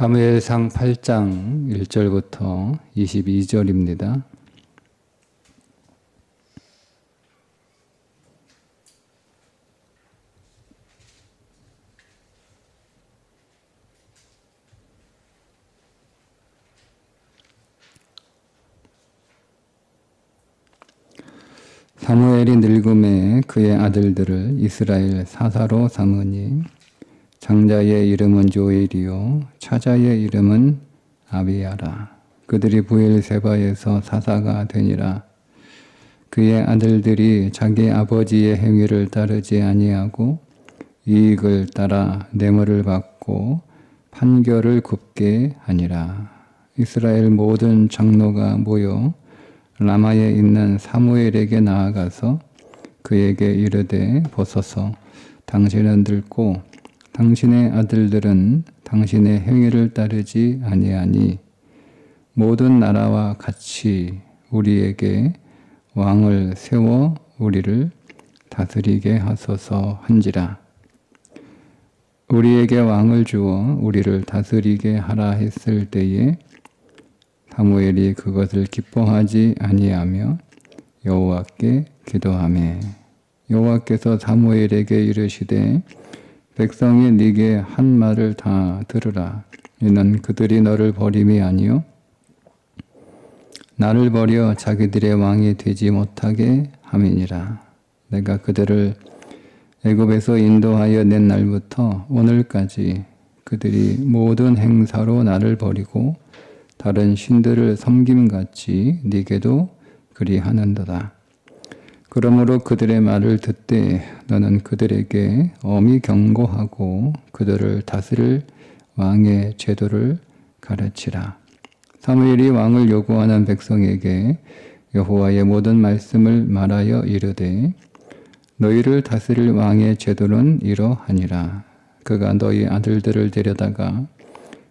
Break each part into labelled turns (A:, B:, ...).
A: 사무엘상 8장 1절부터 22절입니다. 사무엘이 늙음에 그의 아들들을 이스라엘 사사로 삼으니 장자의 이름은 조엘이요 차자의 이름은 아비야라. 그들이 브엘세바에서 사사가 되니라. 그의 아들들이 자기 아버지의 행위를 따르지 아니하고 이익을 따라 뇌물을 받고 판결을 굽게 하니라. 이스라엘 모든 장로가 모여 라마에 있는 사무엘에게 나아가서 그에게 이르되 보소서, 당신은 늙고 당신의 아들들은 당신의 행위를 따르지 아니하니 모든 나라와 같이 우리에게 왕을 세워 우리를 다스리게 하소서 한지라. 우리에게 왕을 주어 우리를 다스리게 하라 했을 때에 사무엘이 그것을 기뻐하지 아니하며 여호와께 기도하매 여호와께서 사무엘에게 이르시되 백성이 네게 한 말을 다 들으라. 이는 그들이 너를 버림이 아니요 나를 버려 자기들의 왕이 되지 못하게 함이니라. 내가 그들을 애굽에서 인도하여 낸 날부터 오늘까지 그들이 모든 행사로 나를 버리고 다른 신들을 섬김같이 네게도 그리하는도다. 그러므로 그들의 말을 듣되 너는 그들에게 엄히 경고하고 그들을 다스릴 왕의 제도를 가르치라. 사무엘이 왕을 요구하는 백성에게 여호와의 모든 말씀을 말하여 이르되 너희를 다스릴 왕의 제도는 이러하니라. 그가 너희 아들들을 데려다가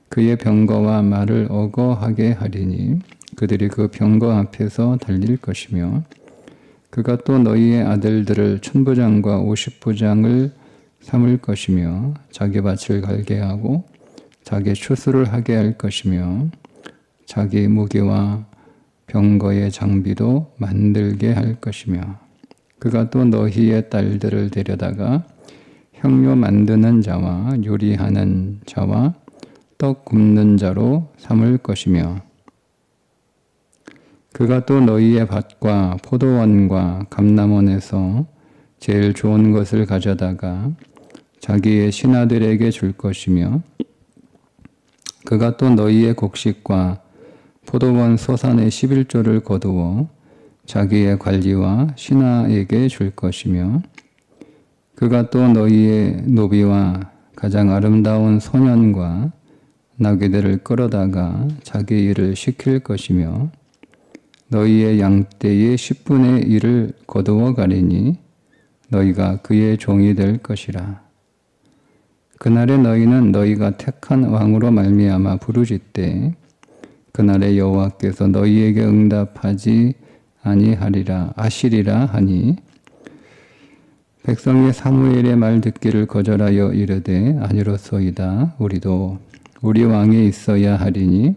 A: 그의 병거와 말을 어거하게 하리니 그들이 그 병거 앞에서 달릴 것이며 그가 또 너희의 아들들을 천부장과 50부장을 삼을 것이며 자기 밭을 갈게 하고 자기 추수를 하게 할 것이며 자기 무기와 병거의 장비도 만들게 할 것이며 그가 또 너희의 딸들을 데려다가 향료 만드는 자와 요리하는 자와 떡 굽는 자로 삼을 것이며 그가 또 너희의 밭과 포도원과 감람원에서 제일 좋은 것을 가져다가 자기의 신하들에게 줄 것이며 그가 또 너희의 곡식과 포도원 소산의 11조를 거두어 자기의 관리와 신하에게 줄 것이며 그가 또 너희의 노비와 가장 아름다운 소년과 나귀들을 끌어다가 자기 일을 시킬 것이며 너희의 양떼의 10분의 1을 거두어 가리니 너희가 그의 종이 될 것이라. 그날에 너희는 너희가 택한 왕으로 말미암아 부르짖되 그날에 여호와께서 너희에게 응답하지 아시리라 하니 백성이 사무엘의 말 듣기를 거절하여 이르되 아니로소이다. 우리도 우리 왕이 있어야 하리니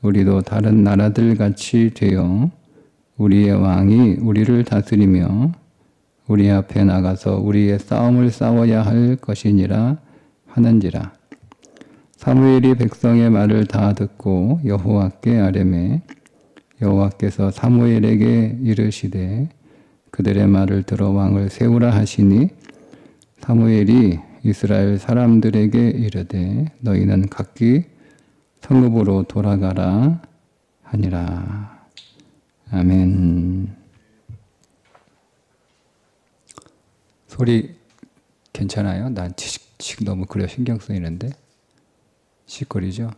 A: 우리도 다른 나라들 같이 되어 우리의 왕이 우리를 다스리며 우리 앞에 나가서 우리의 싸움을 싸워야 할 것이니라 하는지라. 사무엘이 백성의 말을 다 듣고 여호와께 아뢰매 여호와께서 사무엘에게 이르시되 그들의 말을 들어 왕을 세우라 하시니 사무엘이 이스라엘 사람들에게 이르되 너희는 각기 성읍으로 돌아가라 하니라. 아멘. 소리 괜찮아요? 난 치식 너무 그래 신경 쓰이는데 시끄리죠?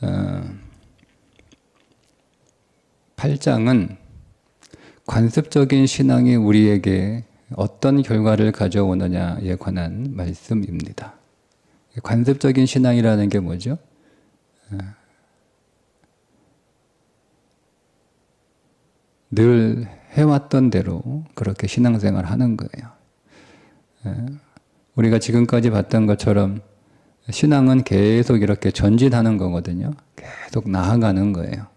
A: 어, 8장은 관습적인 신앙이 우리에게 어떤 결과를 가져오느냐에 관한 말씀입니다. 관습적인 신앙이라는 게 뭐죠? 늘 해왔던 대로 그렇게 신앙생활 하는 거예요. 우리가 지금까지 봤던 것처럼 신앙은 계속 이렇게 전진하는 거거든요. 계속 나아가는 거예요.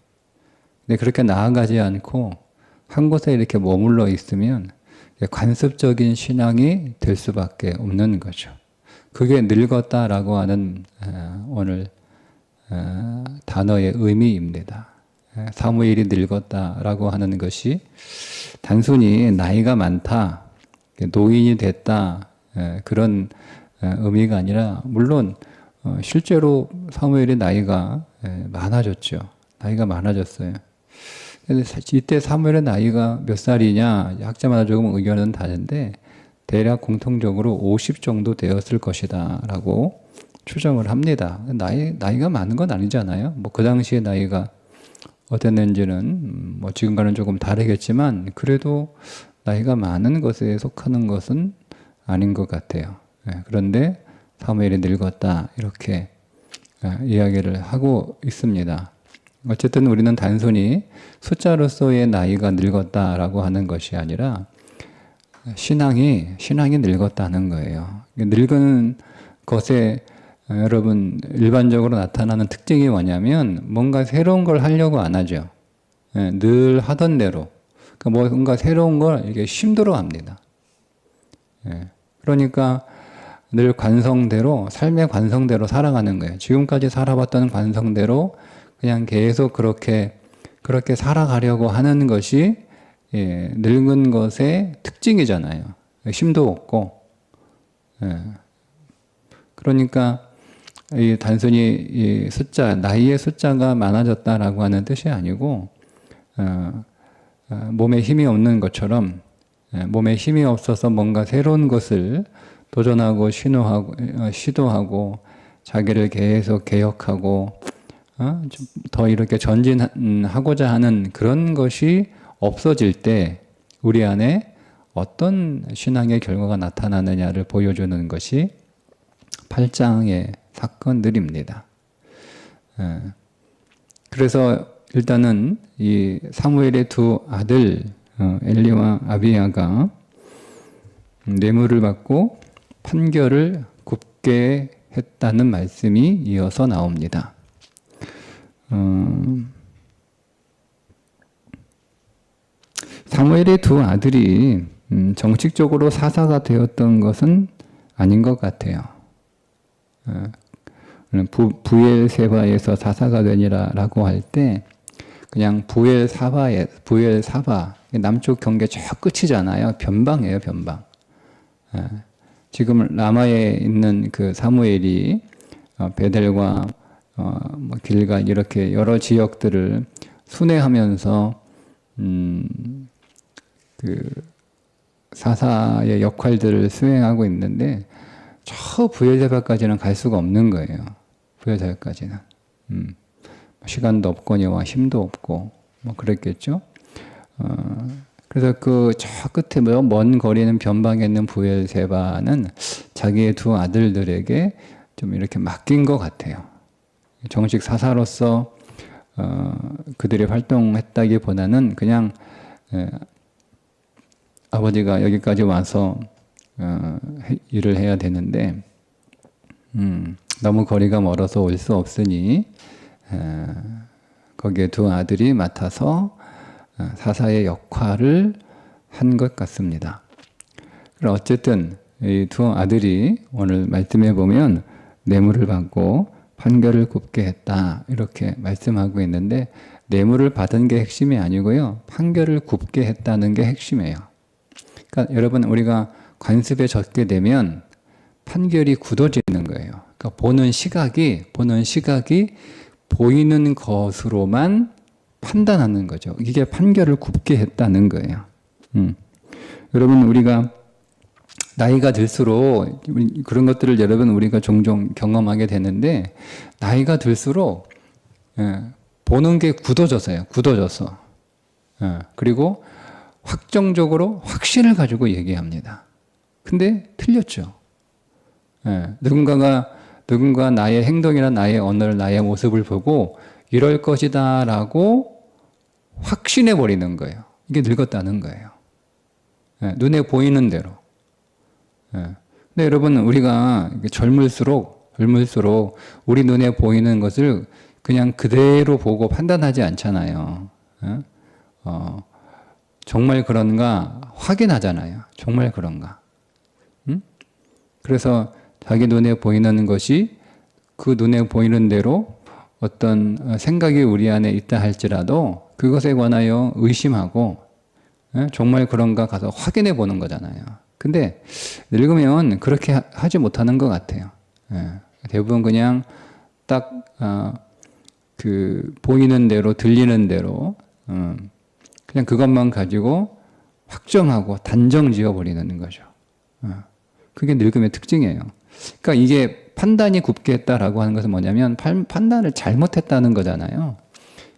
A: 근데 그렇게 나아가지 않고 한 곳에 이렇게 머물러 있으면 관습적인 신앙이 될 수밖에 없는 거죠. 그게 늙었다라고 하는 오늘 단어의 의미입니다. 사무엘이 늙었다라고 하는 것이 단순히 나이가 많다, 노인이 됐다 그런 의미가 아니라 물론 실제로 사무엘의 나이가 많아졌죠. 나이가 많아졌어요. 이때 사무엘의 나이가 몇 살이냐 학자마다 조금 의견은 다른데 대략 공통적으로 50 정도 되었을 것이다 라고 추정을 합니다. 나이가 많은 건 아니잖아요. 뭐 그 당시의 나이가 어땠는지는 뭐 지금과는 조금 다르겠지만 그래도 나이가 많은 것에 속하는 것은 아닌 것 같아요. 그런데 사무엘이 늙었다 이렇게 이야기를 하고 있습니다. 어쨌든 우리는 단순히 숫자로서의 나이가 늙었다라고 하는 것이 아니라 신앙이 늙었다는 거예요. 늙은 것에 여러분 일반적으로 나타나는 특징이 뭐냐면 뭔가 새로운 걸 하려고 안 하죠. 늘 하던 대로 그러니까 뭔가 새로운 걸 이렇게 힘들어 합니다. 그러니까 늘 관성대로 삶의 관성대로 살아가는 거예요. 지금까지 살아봤던 관성대로 그냥 계속 그렇게 살아가려고 하는 것이 늙은 것의 특징이잖아요. 힘도 없고. 그러니까 단순히 나이의 숫자가 많아졌다라고 하는 뜻이 아니고 몸에 힘이 없는 것처럼 몸에 힘이 없어서 뭔가 새로운 것을 도전하고 시도하고 자기를 계속 개혁하고 좀 더 이렇게 전진하고자 하는 그런 것이 없어질 때 우리 안에 어떤 신앙의 결과가 나타나느냐를 보여주는 것이 8장의 사건들입니다. 그래서 일단은 이 사무엘의 두 아들 엘리와 아비야가 뇌물을 받고 판결을 굽게 했다는 말씀이 이어서 나옵니다. 사무엘의 두 아들이 정식적으로 사사가 되었던 것은 아닌 것 같아요. 부엘세바에서 사사가 되니라라고 할 때 그냥 부엘사바 남쪽 경계 저 끝이잖아요. 변방이에요, 변방. 지금 라마에 있는 그 사무엘이 베델과 뭐 길갈 이렇게 여러 지역들을 순회하면서 그 사사의 역할들을 수행하고 있는데 저 부엘세바까지는 갈 수가 없는 거예요. 부엘세바까지는 시간도 없거니와 힘도 없고 뭐 그랬겠죠. 그래서 그 저 끝에 먼 거리는 변방에 있는 부엘세바는 자기의 두 아들들에게 좀 이렇게 맡긴 것 같아요. 정식 사사로서 그들이 활동했다기보다는 그냥 아버지가 여기까지 와서 일을 해야 되는데 너무 거리가 멀어서 올 수 없으니 거기에 두 아들이 맡아서 사사의 역할을 한 것 같습니다. 어쨌든 이 두 아들이 오늘 말씀해 보면 뇌물을 받고 판결을 굽게 했다 이렇게 말씀하고 있는데 뇌물을 받은 게 핵심이 아니고요. 판결을 굽게 했다는 게 핵심이에요. 그러니까 여러분 우리가 관습에 젖게 되면 판결이 굳어지는 거예요. 그러니까 보는 시각이 보이는 것으로만 판단하는 거죠. 이게 판결을 굽게 했다는 거예요. 여러분 우리가 나이가 들수록 그런 것들을 여러분 우리가 종종 경험하게 되는데 나이가 들수록 보는 게 굳어져서요. 굳어져서 그리고 확정적으로 확신을 가지고 얘기합니다. 근데 틀렸죠. 누군가 나의 행동이나 나의 언어를 나의 모습을 보고 이럴 것이다 라고 확신해 버리는 거예요. 이게 늙었다는 거예요. 예, 눈에 보이는 대로. 예. 근데 여러분, 우리가 젊을수록 우리 눈에 보이는 것을 그냥 그대로 보고 판단하지 않잖아요. 예? 정말 그런가 확인하잖아요. 정말 그런가. 그래서 자기 눈에 보이는 것이 그 눈에 보이는 대로 어떤 생각이 우리 안에 있다 할지라도 그것에 관하여 의심하고 정말 그런가 가서 확인해 보는 거잖아요. 근데 늙으면 그렇게 하지 못하는 것 같아요. 대부분 그냥 딱 그 보이는 대로 들리는 대로 그냥 그것만 가지고 확정하고 단정 지어 버리는 거죠. 그게 늙음의 특징이에요. 그러니까 이게 판단이 굽게 했다라고 하는 것은 뭐냐면 판단을 잘못했다는 거잖아요.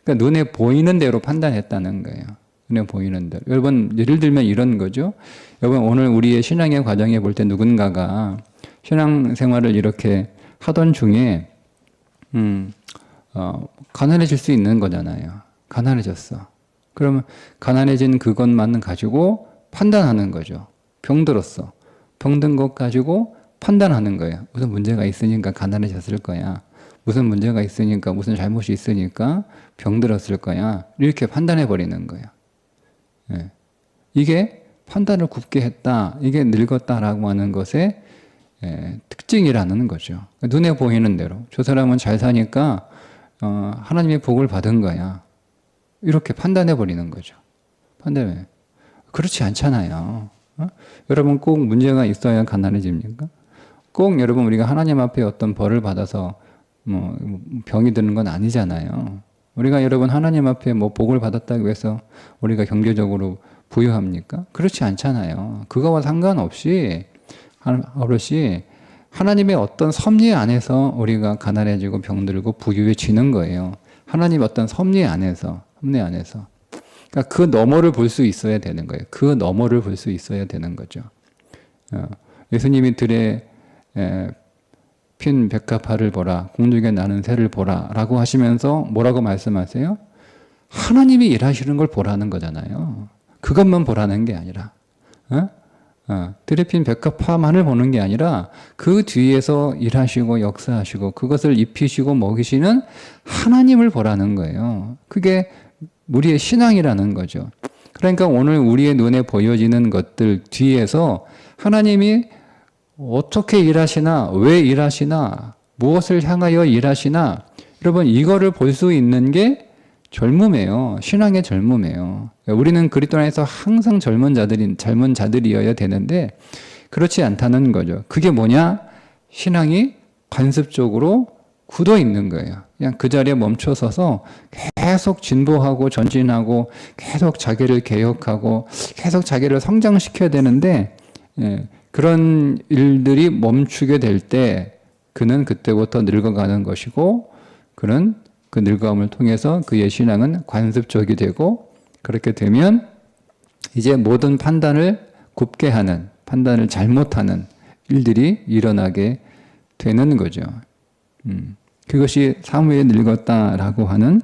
A: 그러니까 눈에 보이는 대로 판단했다는 거예요. 눈에 보이는 대로. 여러분, 예를 들면 이런 거죠. 여러분, 오늘 우리의 신앙의 과정에 볼 때 누군가가 신앙생활을 이렇게 하던 중에 가난해질 수 있는 거잖아요. 가난해졌어. 그러면 가난해진 그것만 가지고 판단하는 거죠. 병들었어. 병든 것 가지고 판단하는 거예요. 무슨 문제가 있으니까 가난해졌을 거야. 무슨 문제가 있으니까, 무슨 잘못이 있으니까 병들었을 거야. 이렇게 판단해 버리는 거예요. 예. 이게 판단을 굽게 했다. 이게 늙었다라고 하는 것의 특징이라는 거죠. 눈에 보이는 대로. 저 사람은 잘 사니까 하나님의 복을 받은 거야. 이렇게 판단해 버리는 거죠. 판단해. 그렇지 않잖아요. 여러분, 꼭 문제가 있어야 가난해집니까? 꼭 여러분, 우리가 하나님 앞에 어떤 벌을 받아서 뭐 병이 드는 건 아니잖아요. 우리가 여러분 하나님 앞에 뭐 복을 받았다고 해서 우리가 경제적으로 부유합니까? 그렇지 않잖아요. 그거와 상관없이 어르시 하나님의 어떤 섭리 안에서 우리가 가난해지고 병들고 부유해지는 거예요. 하나님 어떤 섭리 안에서. 그러니까 그 너머를 볼 수 있어야 되는 거예요. 그 너머를 볼 수 있어야 되는 거죠. 예수님이 들에 핀 백합화를 보라, 공중에 나는 새를 보라 라고 하시면서 뭐라고 말씀하세요? 하나님이 일하시는 걸 보라는 거잖아요. 그것만 보라는 게 아니라 들에 핀 백합화만을 보는 게 아니라 그 뒤에서 일하시고 역사하시고 그것을 입히시고 먹이시는 하나님을 보라는 거예요. 그게 우리의 신앙이라는 거죠. 그러니까 오늘 우리의 눈에 보여지는 것들 뒤에서 하나님이 어떻게 일하시나, 왜 일하시나, 무엇을 향하여 일하시나, 여러분 이거를 볼 수 있는 게 젊음이에요. 신앙의 젊음이에요. 우리는 그리스도 안에서 항상 젊은 자들이어야 되는데 그렇지 않다는 거죠. 그게 뭐냐? 신앙이 관습적으로 굳어 있는 거예요. 그냥 그 자리에 멈춰서서 계속 진보하고 전진하고 계속 자기를 개혁하고 계속 자기를 성장시켜야 되는데 그런 일들이 멈추게 될 때 그는 그때부터 늙어가는 것이고 그는 그 늙어감을 통해서 그의 신앙은 관습적이 되고 그렇게 되면 이제 모든 판단을 굽게 하는 판단을 잘못하는 일들이 일어나게 되는 거죠. 그것이 사무엘이 늙었다라고 하는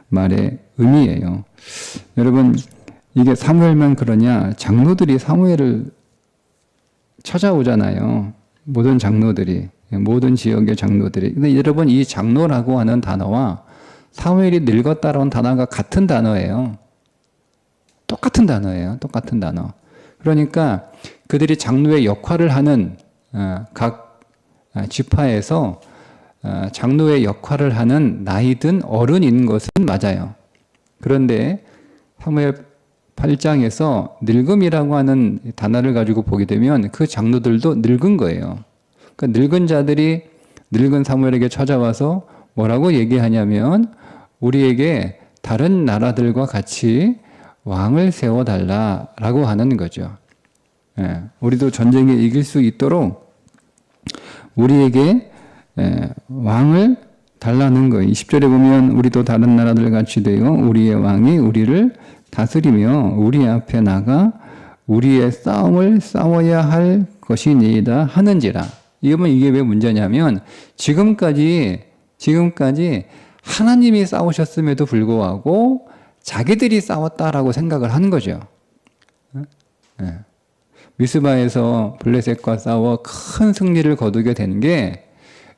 A: 말의 의미예요. 여러분 이게 사무엘만 그러냐? 장로들이 사무엘을 찾아오잖아요. 모든 장로들이, 모든 지역의 장로들이. 근데 여러분 이 장로라고 하는 단어와 사무엘이 늙었다라는 단어가 같은 단어예요. 똑같은 단어예요. 똑같은 단어. 그러니까 그들이 장로의 역할을 하는 각 지파에서 장로의 역할을 하는 나이든 어른인 것은 맞아요. 그런데 사무엘 8장에서 늙음이라고 하는 단어를 가지고 보게 되면 그 장로들도 늙은 거예요. 그러니까 늙은 자들이 늙은 사무엘에게 찾아와서 뭐라고 얘기하냐면 우리에게 다른 나라들과 같이 왕을 세워달라라고 하는 거죠. 우리도 전쟁에 이길 수 있도록 우리에게 왕을 달라는 거예요. 20절에 보면 우리도 다른 나라들 같이 되어 우리의 왕이 우리를 다스리며 우리 앞에 나가 우리의 싸움을 싸워야 할 것이니이다 하는지라. 이게 왜 문제냐면 지금까지 하나님이 싸우셨음에도 불구하고 자기들이 싸웠다라고 생각을 한 거죠. 예. 미스바에서 블레셋과 싸워 큰 승리를 거두게 된 게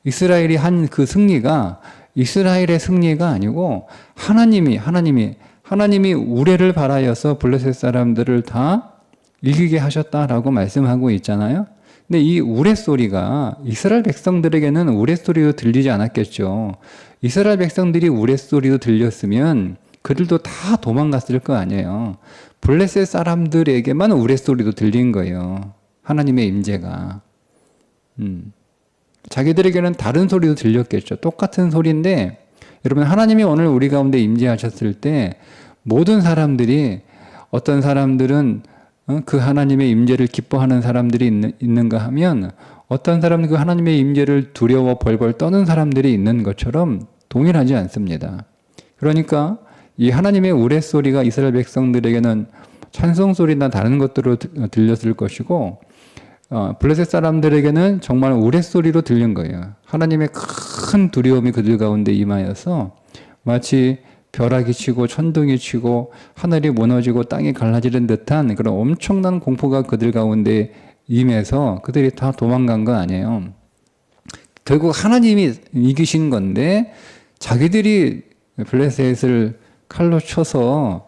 A: 이스라엘이 한 그 승리가 이스라엘의 승리가 아니고 하나님이 우레를 발하여서 블레셋 사람들을 다 이기게 하셨다라고 말씀하고 있잖아요. 근데 이 우레소리가 이스라엘 백성들에게는 우레소리로 들리지 않았겠죠. 이스라엘 백성들이 우레소리로 들렸으면 그들도 다 도망갔을 거 아니에요. 블레셋 사람들에게만 우레소리도 들린 거예요. 하나님의 임재가. 자기들에게는 다른 소리도 들렸겠죠. 똑같은 소리인데 여러분, 하나님이 오늘 우리 가운데 임재하셨을 때 모든 사람들이, 어떤 사람들은 그 하나님의 임재를 기뻐하는 사람들이 있는가 하면 어떤 사람은 그 하나님의 임재를 두려워 벌벌 떠는 사람들이 있는 것처럼 동일하지 않습니다. 그러니까 이 하나님의 우레소리가 이스라엘 백성들에게는 찬송소리나 다른 것들로 들렸을 것이고 블레셋 사람들에게는 정말 우레소리로 들린 거예요. 하나님의 큰 두려움이 그들 가운데 임하여서 마치 벼락이 치고 천둥이 치고 하늘이 무너지고 땅이 갈라지는 듯한 그런 엄청난 공포가 그들 가운데 임해서 그들이 다 도망간 거 아니에요. 결국 하나님이 이기신 건데 자기들이 블레셋을 칼로 쳐서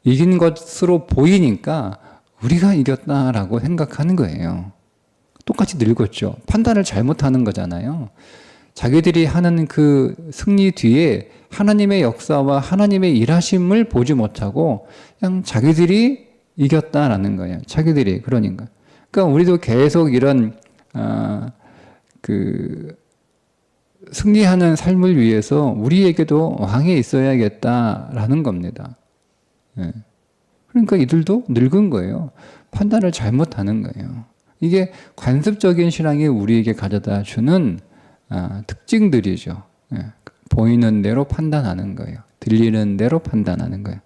A: 이긴 것으로 보이니까 우리가 이겼다라고 생각하는 거예요. 똑같이 늙었죠. 판단을 잘못하는 거잖아요. 자기들이 하는 그 승리 뒤에 하나님의 역사와 하나님의 일하심을 보지 못하고 그냥 자기들이 이겼다라는 거예요. 자기들이. 그러니까 우리도 계속 이런 승리하는 삶을 위해서 우리에게도 왕이 있어야겠다라는 겁니다. 예. 그러니까 이들도 늙은 거예요. 판단을 잘못하는 거예요. 이게 관습적인 신앙이 우리에게 가져다 주는 특징들이죠. 예. 보이는 대로 판단하는 거예요. 들리는 대로 판단하는 거예요.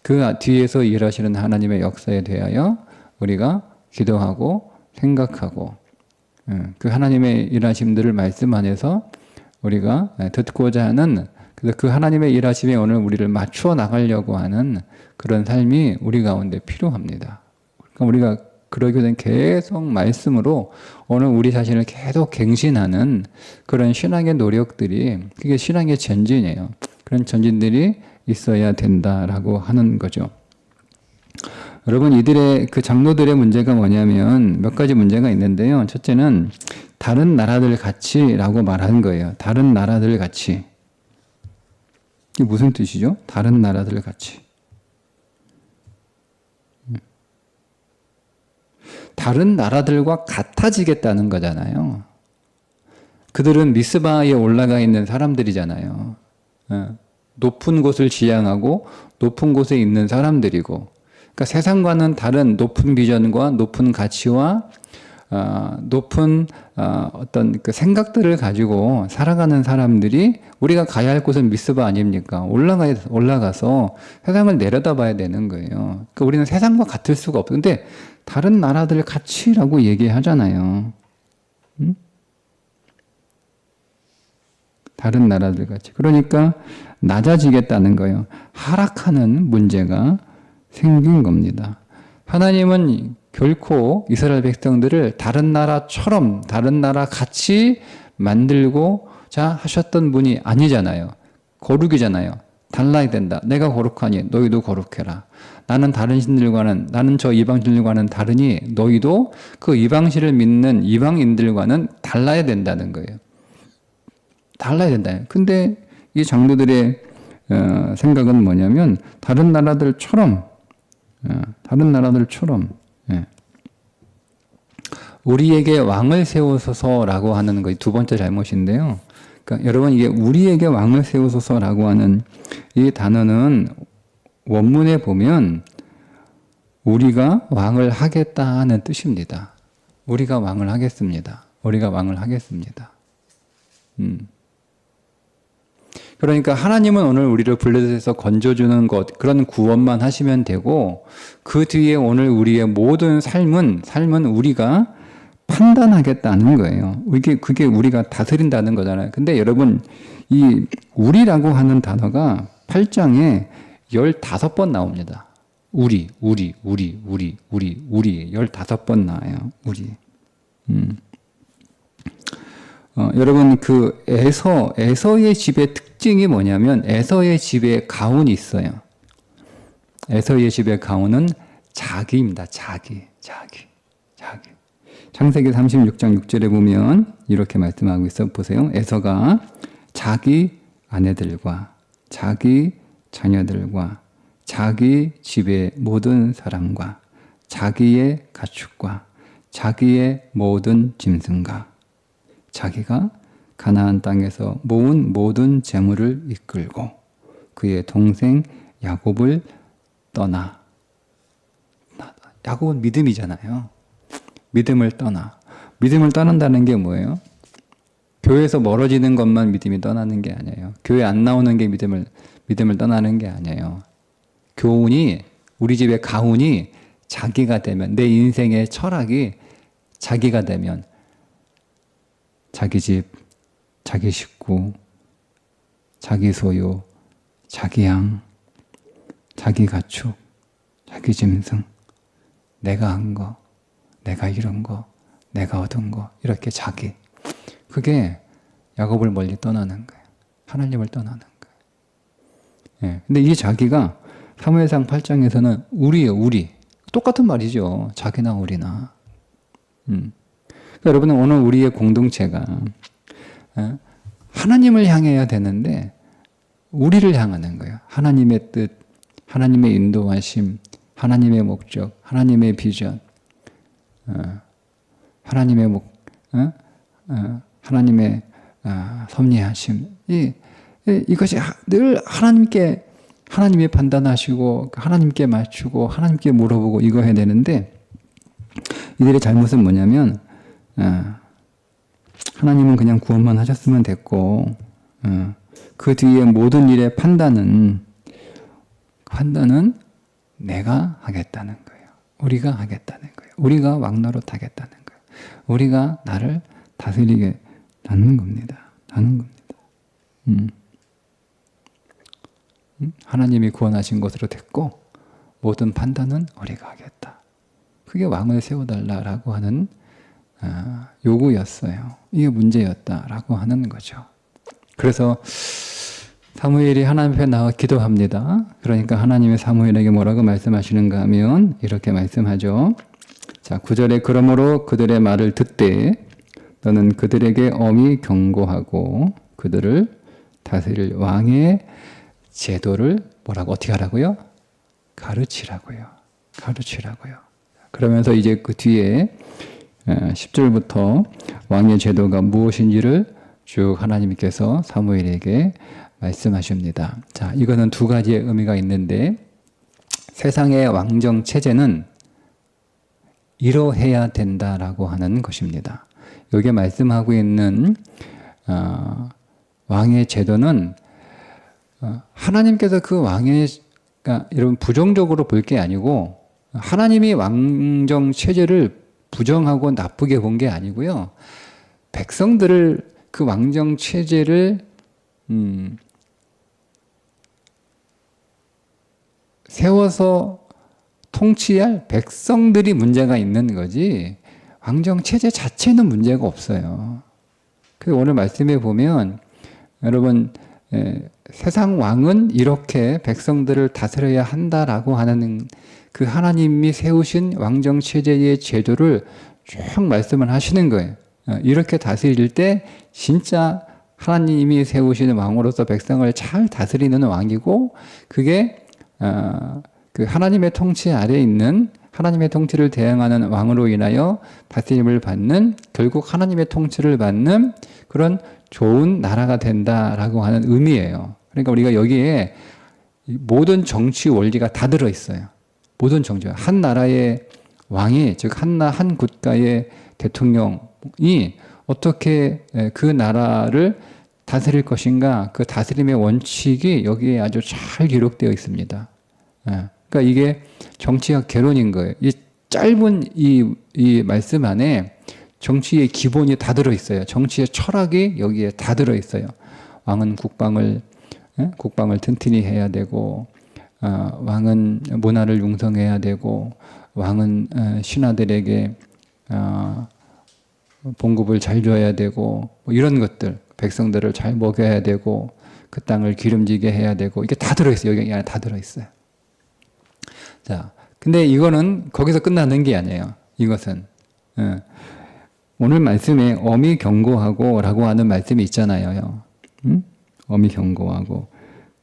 A: 그 뒤에서 일하시는 하나님의 역사에 대하여 우리가 기도하고 생각하고 그 하나님의 일하심들을 말씀 안에서 우리가 듣고자 하는, 그 하나님의 일하심에 오늘 우리를 맞추어 나가려고 하는 그런 삶이 우리 가운데 필요합니다. 그러니까 우리가 그러기 전에 계속 말씀으로 오늘 우리 자신을 계속 갱신하는 그런 신앙의 노력들이, 그게 신앙의 전진이에요. 그런 전진들이 있어야 된다라고 하는 거죠. 여러분, 이들의 그 장로들의 문제가 뭐냐면 몇 가지 문제가 있는데요. 첫째는 다른 나라들 같이라고 말하는 거예요. 다른 나라들 같이. 이게 무슨 뜻이죠? 다른 나라들 같이. 다른 나라들과 같아지겠다는 거잖아요. 그들은 미스바에 올라가 있는 사람들이잖아요. 높은 곳을 지향하고 높은 곳에 있는 사람들이고, 그러니까 세상과는 다른 높은 비전과 높은 가치와 높은 어떤 그 생각들을 가지고 살아가는 사람들이, 우리가 가야 할 곳은 미스바 아닙니까? 올라가서 세상을 내려다봐야 되는 거예요. 그러니까 우리는 세상과 같을 수가 없어요. 근데 다른 나라들 같이라고 얘기하잖아요. 다른 나라들 같이. 그러니까 낮아지겠다는 거예요. 하락하는 문제가 생긴 겁니다. 하나님은 결코 이스라엘 백성들을 다른 나라처럼, 다른 나라 같이 만들고자 하셨던 분이 아니잖아요. 거룩이잖아요. 달라야 된다. 내가 거룩하니 너희도 거룩해라. 나는 다른 신들과는, 나는 저 이방신들과는 다르니 너희도 그 이방신을 믿는 이방인들과는 달라야 된다는 거예요. 달라야 된다. 근데 이 장로들의 생각은 뭐냐면 다른 나라들처럼 우리에게 왕을 세우소서라고 하는 것이 두 번째 잘못인데요. 그러니까 여러분, 이게 우리에게 왕을 세우소서라고 하는 이 단어는 원문에 보면 우리가 왕을 하겠다는 뜻입니다. 우리가 왕을 하겠습니다. 우리가 왕을 하겠습니다. 그러니까 하나님은 오늘 우리를 블레셋에서 건져주는 것, 그런 구원만 하시면 되고, 그 뒤에 오늘 우리의 모든 삶은 우리가 판단하겠다는 거예요. 그게 우리가 다스린다는 거잖아요. 근데 여러분, 이 우리라고 하는 단어가 8장에 15번 나옵니다. 우리 15번 나와요. 우리. 여러분 그 에서의 집의 특징이 뭐냐면 에서의 집에 가훈이 있어요. 에서의 집의 가훈은 자기입니다. 자기. 창세기 36장 6절에 보면 이렇게 말씀하고 있어 보세요. 에서가 자기 아내들과 자기 자녀들과 자기 집의 모든 사람과 자기의 가축과 자기의 모든 짐승과 자기가 가나안 땅에서 모은 모든 재물을 이끌고 그의 동생 야곱을 떠나. 야곱은 믿음이잖아요. 믿음을 떠난다는 게 뭐예요? 교회에서 멀어지는 것만 믿음이 떠나는 게 아니에요. 교회 안 나오는 게 믿음을 떠나는 게 아니에요. 우리 집의 가훈이 자기가 되면, 내 인생의 철학이 자기가 되면 자기 집, 자기 식구, 자기 소유, 자기 양, 자기 가축, 자기 짐승, 내가 한 거, 내가 이룬 거, 내가 얻은 거, 이렇게 자기. 그게 야곱을 멀리 떠나는 거예요. 하나님을 떠나는 거예요. 예. 근데 이 자기가 사무엘상 8장에서는 우리예요, 우리. 똑같은 말이죠. 자기나 우리나. 그러니까 여러분은 오늘 우리의 공동체가 하나님을 향해야 되는데 우리를 향하는 거예요. 하나님의 뜻, 하나님의 인도하심, 하나님의 목적, 하나님의 비전, 하나님의 하나님의 섭리하심. 이것이 늘 하나님이 판단하시고 하나님께 맞추고 하나님께 물어보고 이거 해야 되는데 이들의 잘못은 뭐냐면 하나님은 그냥 구원만 하셨으면 됐고 그 뒤에 모든 일의 판단은 내가 하겠다는 거예요. 우리가 하겠다는 거예요. 우리가 왕노릇 하겠다는 거예요. 우리가 나를 다스리겠다는 겁니다. 하나님이 구원하신 것으로 됐고 모든 판단은 우리가 하겠다. 그게 왕을 세워달라라고 하는 요구였어요. 이게 문제였다라고 하는 거죠. 그래서 사무엘이 하나님 앞에 나와 기도합니다. 그러니까 하나님의 사무엘에게 뭐라고 말씀하시는가 하면 이렇게 말씀하죠. 자, 9절에 그러므로 그들의 말을 듣되 너는 그들에게 엄히 경고하고 그들을 다스릴 왕의 제도를 어떻게 하라고요? 가르치라고요. 그러면서 이제 그 뒤에 10절부터 왕의 제도가 무엇인지를 쭉 하나님께서 사무엘에게 말씀하십니다. 자, 이거는 두 가지의 의미가 있는데 세상의 왕정 체제는 이러해야 된다라고 하는 것입니다. 여기에 말씀하고 있는 왕의 제도는 하나님께서 그 그러니까 여러분 부정적으로 볼 게 아니고 하나님이 왕정 체제를 부정하고 나쁘게 본 게 아니고요. 백성들을 그 왕정 체제를 세워서 통치할 백성들이 문제가 있는 거지 왕정 체제 자체는 문제가 없어요. 그래서 오늘 말씀에 보면 여러분 세상 왕은 이렇게 백성들을 다스려야 한다라고 하는 그 하나님이 세우신 왕정 체제의 제도를 쭉 말씀을 하시는 거예요. 이렇게 다스릴 때 진짜 하나님이 세우시는 왕으로서 백성을 잘 다스리는 왕이고 그게 그 하나님의 통치 아래에 있는 하나님의 통치를 대행하는 왕으로 인하여 다스림을 받는 결국 하나님의 통치를 받는 그런 좋은 나라가 된다라고 하는 의미예요. 그러니까 우리가 여기에 모든 정치 원리가 다 들어있어요. 모든 정치. 한 나라의 왕이 즉 한 국가의 대통령이 어떻게 그 나라를 다스릴 것인가 그 다스림의 원칙이 여기에 아주 잘 기록되어 있습니다. 그러니까 이게 정치학 개론인 거예요. 이 짧은 이 말씀 안에 정치의 기본이 다 들어있어요. 정치의 철학이 여기에 다 들어있어요. 왕은 국방을 튼튼히 해야 되고 왕은 문화를 융성해야 되고 왕은 신하들에게 봉급을 잘 줘야 되고 뭐 이런 것들, 백성들을 잘 먹여야 되고 그 땅을 기름지게 해야 되고 이게 다 들어있어요. 여기 안에 다 들어있어요. 자, 근데 이거는 거기서 끝나는 게 아니에요. 이것은 오늘 말씀에 엄히 경고하고 라고 하는 말씀이 있잖아요. 엄히 경고하고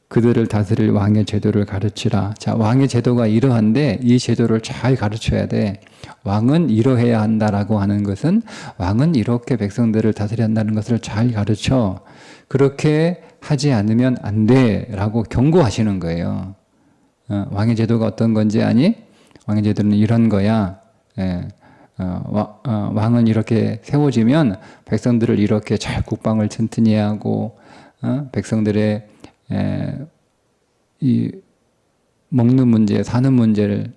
A: 그들을 다스릴 왕의 제도를 가르치라. 자, 왕의 제도가 이러한데 이 제도를 잘 가르쳐야 돼. 왕은 이러해야 한다라고 하는 것은 왕은 이렇게 백성들을 다스려야 한다는 것을 잘 가르쳐. 그렇게 하지 않으면 안 돼라고 경고하시는 거예요. 왕의 제도가 어떤 건지 아니? 왕의 제도는 이런 거야. 왕은 이렇게 세워지면 백성들을 이렇게 잘 국방을 튼튼히 하고 백성들의 이 먹는 문제, 사는 문제를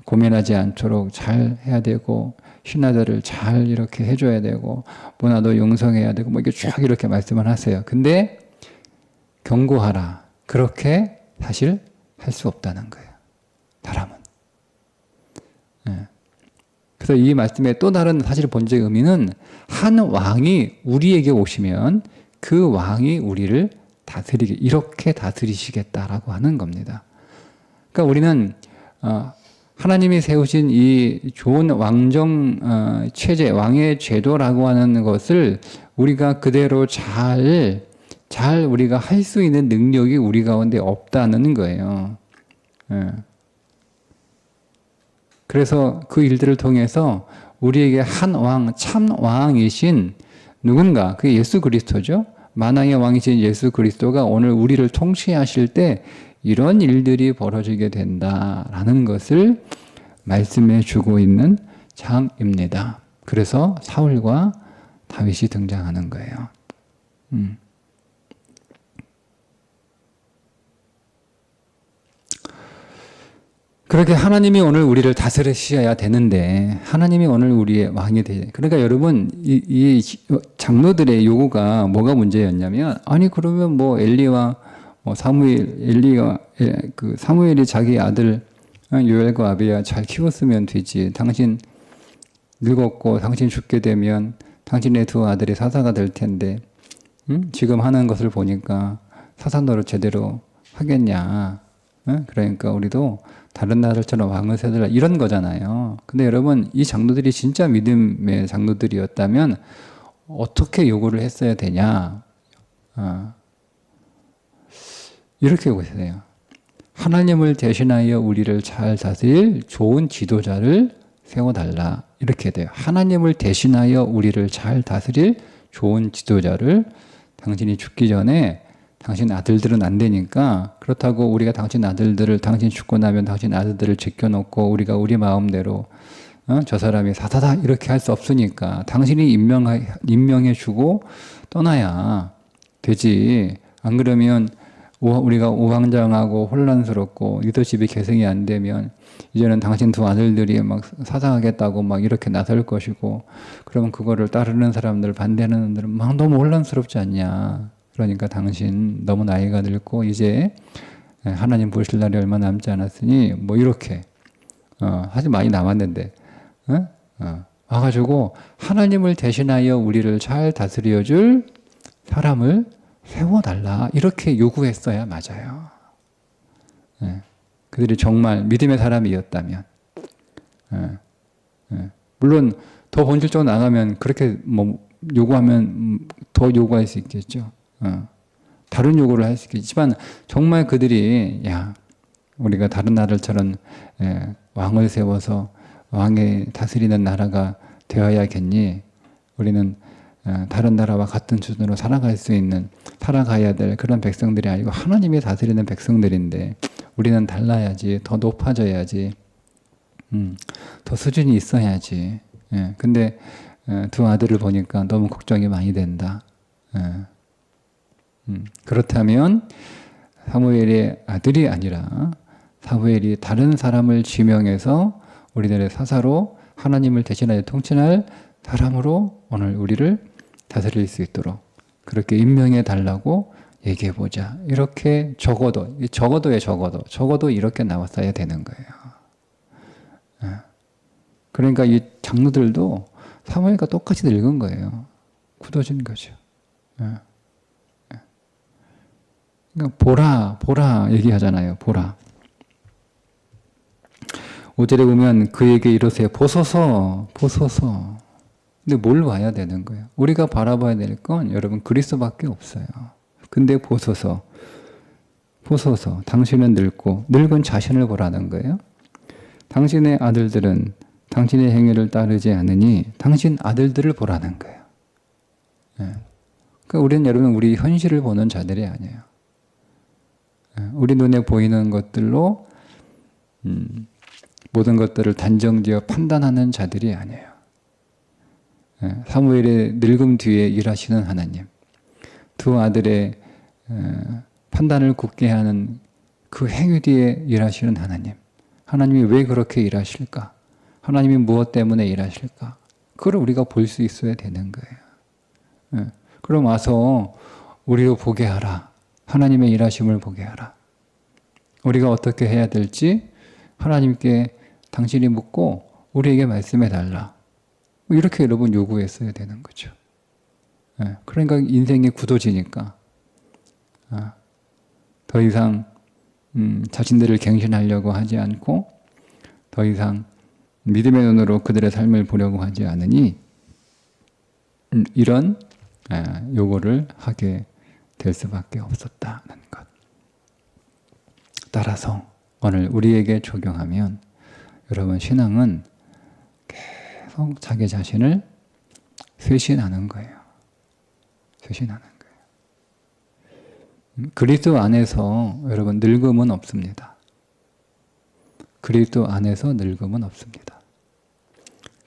A: 고민하지 않도록 잘 해야 되고 신하들을 잘 이렇게 해줘야 되고 문화도 융성해야 되고 뭐 이게 쭉 이렇게 말씀을 하세요. 근데 경고하라. 그렇게 사실 할 수 없다는 거예요. 사람은. 그래서 이 말씀의 또 다른 사실 본질의 의미는 한 왕이 우리에게 오시면 그 왕이 우리를 다스리게 이렇게 다스리시겠다라고 하는 겁니다. 그러니까 우리는 하나님이 세우신 이 좋은 왕정 체제, 왕의 제도라고 하는 것을 우리가 그대로 잘 우리가 할 수 있는 능력이 우리 가운데 없다는 거예요. 그래서 그 일들을 통해서 우리에게 한 왕, 참 왕이신 누군가, 그게 예수 그리스도죠. 만왕의 왕이신 예수 그리스도가 오늘 우리를 통치하실 때 이런 일들이 벌어지게 된다라는 것을 말씀해 주고 있는 장입니다. 그래서 사울과 다윗이 등장하는 거예요. 그렇게 하나님이 오늘 우리를 다스리셔야 되는데 하나님이 오늘 우리의 왕이 되죠. 그러니까 여러분 이 장로들의 요구가 뭐가 문제였냐면 아니 그러면 뭐 엘리와 뭐 엘리가 그 사무엘이 자기 아들 요엘과 아비야 잘 키웠으면 되지. 당신 늙었고 당신 죽게 되면 당신의 두 아들이 사사가 될 텐데 지금 하는 것을 보니까 사사 노릇 제대로 하겠냐. 그러니까 우리도 다른 나라들처럼 왕을 세우라 이런 거잖아요. 근데 여러분 이 장로들이 진짜 믿음의 장로들이었다면 어떻게 요구를 했어야 되냐? 이렇게 보세요. 하나님을 대신하여 우리를 잘 다스릴 좋은 지도자를 세워달라. 이렇게 돼요. 하나님을 대신하여 우리를 잘 다스릴 좋은 지도자를 당신이 죽기 전에 당신 아들들은 안 되니까 그렇다고 우리가 당신 아들들을 당신 죽고 나면 당신 아들들을 제껴놓고 우리가 우리 마음대로 저 사람이 사사다 이렇게 할 수 없으니까 당신이 임명해주고 떠나야 되지. 안 그러면 우리가 우왕좌왕하고 혼란스럽고 리더십이 계승이 안 되면 이제는 당신 두 아들들이 막 사상하겠다고 막 이렇게 나설 것이고 그러면 그거를 따르는 사람들 반대하는 사람들은 막 너무 혼란스럽지 않냐. 그러니까 당신 너무 나이가 들고 이제 하나님 보실 날이 얼마 남지 않았으니 뭐 이렇게 아주 많이 남았는데 와가지고 하나님을 대신하여 우리를 잘 다스려줄 사람을 세워달라 이렇게 요구했어야 맞아요. 그들이 정말 믿음의 사람이었다면 물론 더 본질적으로 나가면 그렇게 뭐 요구하면 더 요구할 수 있겠죠. 다른 요구를 할 수 있겠지만 정말 그들이 야 우리가 다른 나라들처럼 왕을 세워서 왕이 다스리는 나라가 되어야겠니? 우리는 다른 나라와 같은 수준으로 살아가야 될 그런 백성들이 아니고 하나님이 다스리는 백성들인데 우리는 달라야지, 더 높아져야지, 더 수준이 있어야지. 근데 두 아들을 보니까 너무 걱정이 많이 된다. 그렇다면 사무엘의 아들이 아니라 사무엘이 다른 사람을 지명해서 우리들의 사사로 하나님을 대신하여 통치할 사람으로 오늘 우리를 다스릴 수 있도록 그렇게 임명해 달라고 얘기해보자. 이렇게 적어도에 적어도 이렇게 나왔어야 되는 거예요. 그러니까 이 장로들도 사무엘과 똑같이 늙은 거예요. 굳어진 거죠. 그러니까 보라 얘기하잖아요. 보라. 5절에 보면 그에게 이르세 보소서. 근데 뭘 봐야 되는 거예요? 우리가 바라봐야 될 건 여러분 그리스도밖에 없어요. 근데 보소서. 당신은 늙고 늙은 자신을 보라는 거예요. 당신의 아들들은 당신의 행위를 따르지 않으니 당신 아들들을 보라는 거예요. 그러니까 우리는 여러분 우리 현실을 보는 자들이 아니에요. 우리 눈에 보이는 것들로 모든 것들을 단정지어 판단하는 자들이 아니에요. 사무엘의 늙음 뒤에 일하시는 하나님, 두 아들의 판단을 굳게 하는 그 행위 뒤에 일하시는 하나님, 하나님이 왜 그렇게 일하실까? 하나님이 무엇 때문에 일하실까? 그걸 우리가 볼 수 있어야 되는 거예요. 그럼 와서 우리로 보게 하라. 하나님의 일하심을 보게 하라. 우리가 어떻게 해야 될지 하나님께 당신이 묻고 우리에게 말씀해 달라. 이렇게 여러분 요구했어야 되는 거죠. 그러니까 인생이 굳어지니까 더 이상 자신들을 갱신하려고 하지 않고 더 이상 믿음의 눈으로 그들의 삶을 보려고 하지 않으니 이런 요구를 하게 될 수밖에 없었다는 것. 따라서 오늘 우리에게 적용하면 여러분 신앙은 계속 자기 자신을 쇄신하는 거예요. 쇄신하는 거예요. 그리스도 안에서 여러분 늙음은 없습니다. 그리스도 안에서 늙음은 없습니다.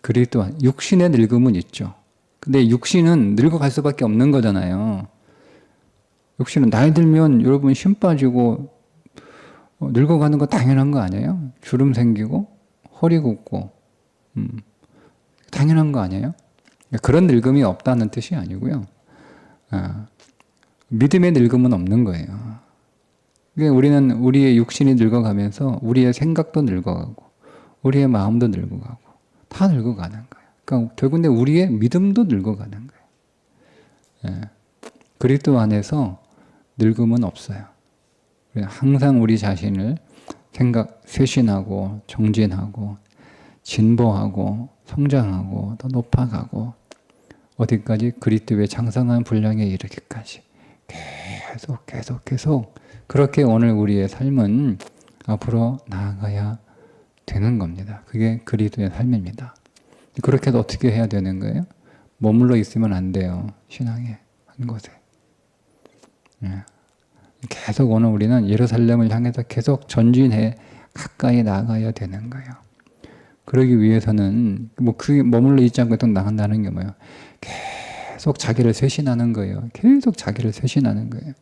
A: 그리스도 안, 육신의 늙음은 있죠. 근데 육신은 늙어갈 수밖에 없는 거잖아요. 육신은 나이 들면 여러분 심 빠지고 늙어가는 거 당연한 거 아니에요? 주름 생기고 허리 굽고 당연한 거 아니에요? 그런 늙음이 없다는 뜻이 아니고요. 믿음의 늙음은 없는 거예요. 그러니까 우리는 우리의 육신이 늙어가면서 우리의 생각도 늙어가고 우리의 마음도 늙어가고 다 늙어가는 거예요. 그러니까 결국 우리의 믿음도 늙어가는 거예요. 그리스도 안에서 늙음은 없어요. 항상 우리 자신을 쇄신하고 정진하고 진보하고 성장하고 더 높아가고 어디까지 그리스도의 장성한 분량에 이르기까지 계속 그렇게 오늘 우리의 삶은 앞으로 나아가야 되는 겁니다. 그게 그리스도의 삶입니다. 그렇게 해서 어떻게 해야 되는 거예요? 머물러 있으면 안 돼요. 신앙의 한 곳에. 계속 오늘 우리는 예루살렘을 향해서 계속 전진해 가까이 나아가야 되는 거예요. 그러기 위해서는 그게 머물러 있지 않고 또 나간다는 게 뭐예요? 계속 자기를 쇄신하는 거예요. 계속 자기를 쇄신하는 거예요.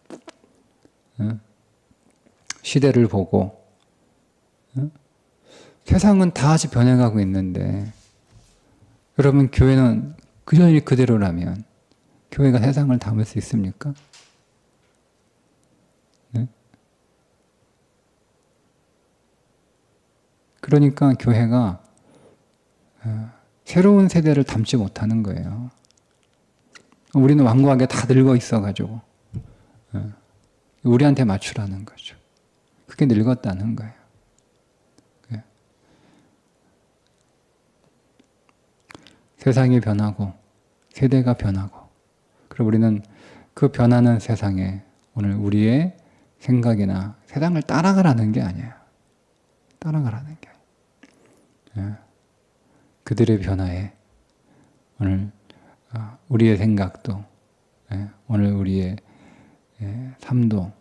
A: 시대를 보고 세상은 다같이 변해가고 있는데 여러분 교회는 그전이 그대로라면 교회가 세상을 담을 수 있습니까? 그러니까 교회가 새로운 세대를 담지 못하는 거예요. 우리는 완고하게 다 늙어 있어가지고 우리한테 맞추라는 거죠. 그게 늙었다는 거예요. 세상이 변하고 세대가 변하고 그리고 우리는 그 변하는 세상에 오늘 우리의 생각이나 세상을 따라가라는 게 아니에요. 따라가라는 게 아니에요. 그들의 변화에 오늘 우리의 생각도 오늘 우리의 삶도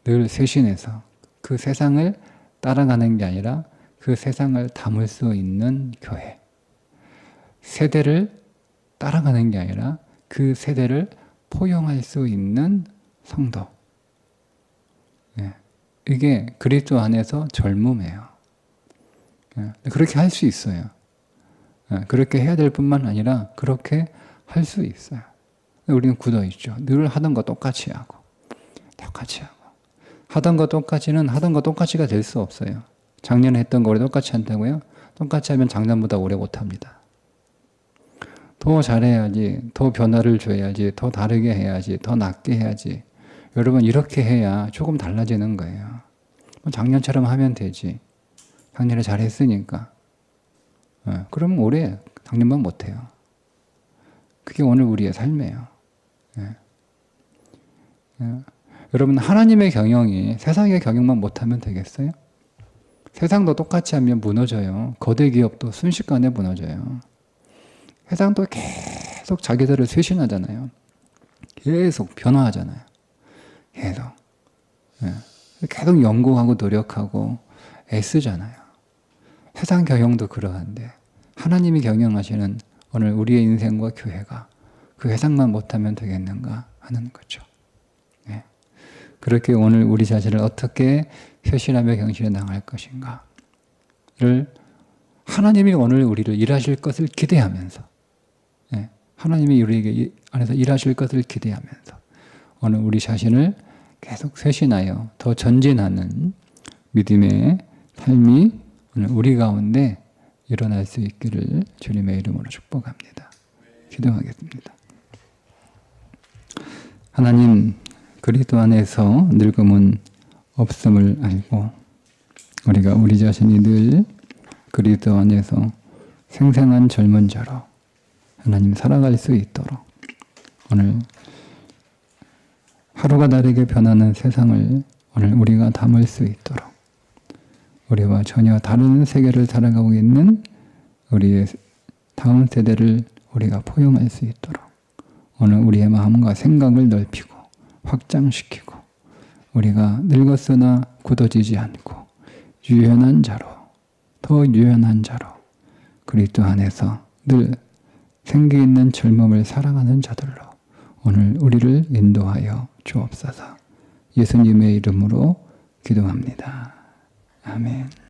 A: 늘 쇄신해서 그 세상을 따라가는 게 아니라 그 세상을 담을 수 있는 교회, 세대를 따라가는 게 아니라 그 세대를 포용할 수 있는 성도. 이게 그리스도 안에서 젊음이에요. 그렇게 할 수 있어요. 그렇게 해야 될 뿐만 아니라 그렇게 할 수 있어요. 우리는 굳어있죠. 늘 하던 거 똑같이 하고 똑같이 하고. 하던 거 똑같이는 하던 거 똑같이가 될 수 없어요. 작년에 했던 거 올해 똑같이 한다고요? 똑같이 하면 작년보다 오래 못합니다. 더 잘해야지, 더 변화를 줘야지, 더 다르게 해야지, 더 낫게 해야지. 여러분 이렇게 해야 조금 달라지는 거예요. 작년처럼 하면 되지. 작년에 잘했으니까. 그러면 올해 작년만 못해요. 그게 오늘 우리의 삶이에요. 여러분 하나님의 경영이 세상의 경영만 못하면 되겠어요? 세상도 똑같이 하면 무너져요. 거대 기업도 순식간에 무너져요. 세상도 계속 자기들을 쇄신하잖아요. 계속 변화하잖아요. 계속 연구하고 노력하고 애쓰잖아요. 세상 경영도 그러한데 하나님이 경영하시는 오늘 우리의 인생과 교회가 그 세상만 못하면 되겠는가 하는 거죠. 그렇게 오늘 우리 자신을 어떻게 쇄신하며 경신해 나갈 것인가를 하나님이 오늘 우리를 일하실 것을 기대하면서 하나님이 우리에게 안에서 일하실 것을 기대하면서 오늘 우리 자신을 계속 쇄신하여 더 전진하는 믿음의 삶이 오늘 우리 가운데 일어날 수 있기를 주님의 이름으로 축복합니다. 기도하겠습니다. 하나님, 그리스도 안에서 늙음은 없음을 알고 우리가 우리 자신이 늘 그리스도 안에서 생생한 젊은 자로 하나님 살아갈 수 있도록 오늘 하루가 다르게 변하는 세상을 오늘 우리가 담을 수 있도록 우리와 전혀 다른 세계를 살아가고 있는 우리의 다음 세대를 우리가 포용할 수 있도록 오늘 우리의 마음과 생각을 넓히고 확장시키고 우리가 늙었으나 굳어지지 않고 유연한 자로 더 유연한 자로 그리스도 안에서 늘 생기 있는 젊음을 사랑하는 자들로 오늘 우리를 인도하여 주옵소서. 예수님의 이름으로 기도합니다. 아멘.